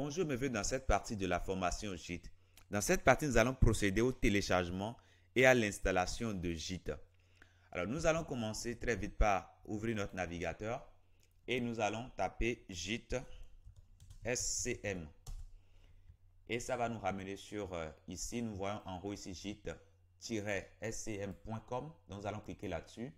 Bonjour, bienvenue dans cette partie de la formation Git. Dans cette partie, nous allons procéder au téléchargement et à l'installation de Git. Alors, nous allons commencer très vite par ouvrir notre navigateur et nous allons taper Git SCM. Et ça va nous ramener sur ici, nous voyons en haut ici git-scm.com. Donc, nous allons cliquer là-dessus.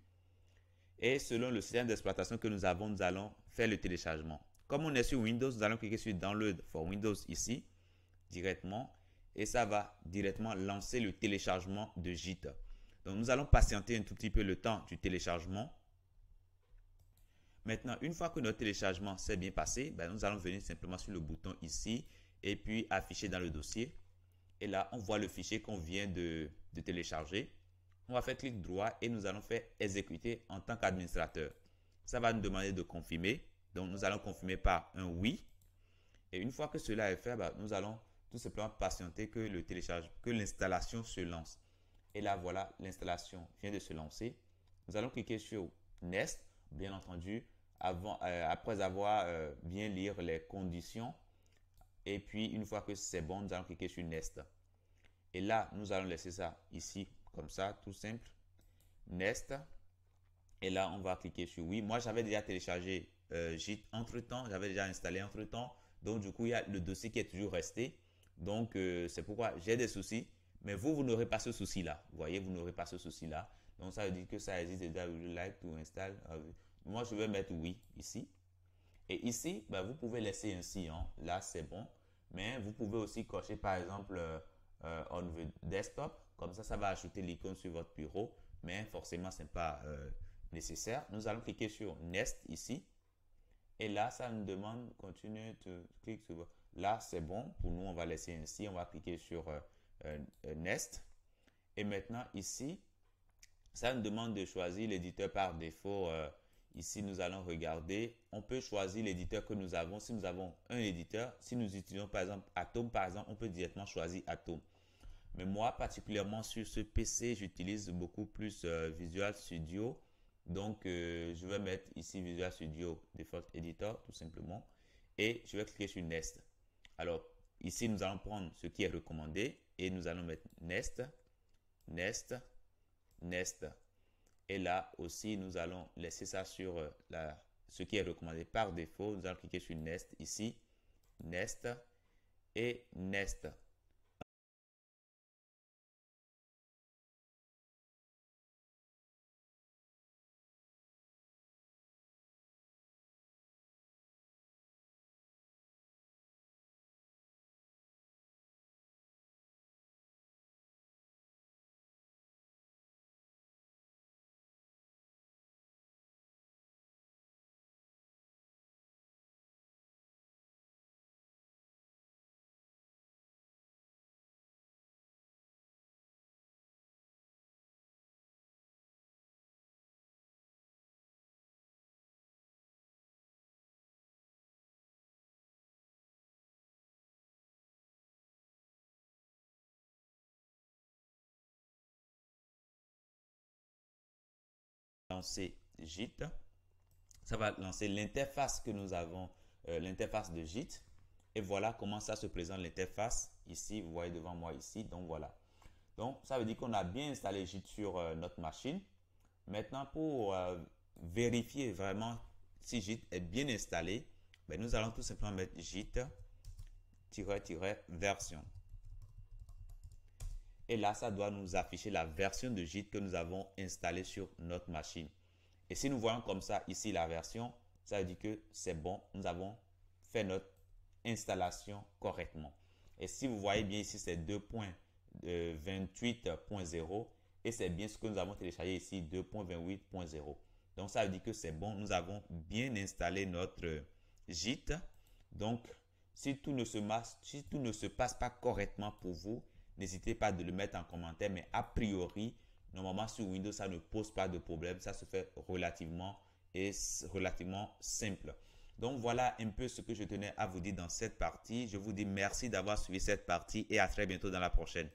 Et selon le système d'exploitation que nous avons, nous allons faire le téléchargement. Comme on est sur Windows, nous allons cliquer sur Download for Windows ici, directement. Et ça va directement lancer le téléchargement de Git. Donc, nous allons patienter un tout petit peu le temps du téléchargement. Maintenant, une fois que notre téléchargement s'est bien passé, nous allons venir simplement sur le bouton ici et puis afficher dans le dossier. Et là, on voit le fichier qu'on vient de télécharger. On va faire clic droit et nous allons faire exécuter en tant qu'administrateur. Ça va nous demander de confirmer. Donc, nous allons confirmer par un oui. Et une fois que cela est fait, nous allons tout simplement patienter que l'installation se lance. Et là, voilà, l'installation vient de se lancer. Nous allons cliquer sur Next, bien entendu, après avoir bien lire les conditions. Et puis, une fois que c'est bon, nous allons cliquer sur Next. Et là, nous allons laisser ça ici, comme ça, tout simple. Next. Et là, on va cliquer sur oui. Moi, j'avais déjà téléchargé Git entre-temps. J'avais déjà installé entre-temps. Donc, du coup, il y a le dossier qui est toujours resté. Donc, c'est pourquoi j'ai des soucis. Mais vous n'aurez pas ce souci-là. Vous voyez, vous n'aurez pas ce souci-là. Donc, ça veut dire que ça existe déjà. Would you like to install? Moi, je vais mettre oui ici. Et ici, vous pouvez laisser ainsi. Là, c'est bon. Mais vous pouvez aussi cocher, par exemple, on the desktop. Comme ça, ça va ajouter l'icône sur votre bureau. Mais forcément, ce n'est pas nécessaire. Nous allons cliquer sur Next ici. Et là, ça nous demande continue to click sur. Là, c'est bon. Pour nous, on va laisser ainsi. On va cliquer sur Next. Et maintenant, ici, ça nous demande de choisir l'éditeur par défaut. Ici, nous allons regarder. On peut choisir l'éditeur que nous avons. Si nous avons un éditeur, si nous utilisons par exemple Atom, on peut directement choisir Atom. Mais moi, particulièrement sur ce PC, j'utilise beaucoup plus Visual Studio. Donc, je vais mettre ici Visual Studio Default Editor, tout simplement. Et je vais cliquer sur Next. Alors, ici, nous allons prendre ce qui est recommandé. Et nous allons mettre Next, Next, Next. Et là aussi, nous allons laisser ça sur ce qui est recommandé par défaut. Nous allons cliquer sur Next ici, Next et Next. Lancer Git. Ça va lancer l'interface que nous avons, l'interface de Git. Et voilà comment ça se présente l'interface. Ici, vous voyez devant moi ici. Donc voilà. Donc ça veut dire qu'on a bien installé Git sur notre machine. Maintenant, pour vérifier vraiment si Git est bien installé, nous allons tout simplement mettre Git-version. Et là, ça doit nous afficher la version de Git que nous avons installée sur notre machine. Et si nous voyons comme ça ici la version, ça veut dire que c'est bon, nous avons fait notre installation correctement. Et si vous voyez bien ici, c'est 2.28.0 et c'est bien ce que nous avons téléchargé ici, 2.28.0. Donc, ça veut dire que c'est bon, nous avons bien installé notre Git. Donc, si tout ne se passe pas correctement pour vous, n'hésitez pas de le mettre en commentaire, mais a priori, normalement sur Windows, ça ne pose pas de problème. Ça se fait relativement simple. Donc, voilà un peu ce que je tenais à vous dire dans cette partie. Je vous dis merci d'avoir suivi cette partie et à très bientôt dans la prochaine.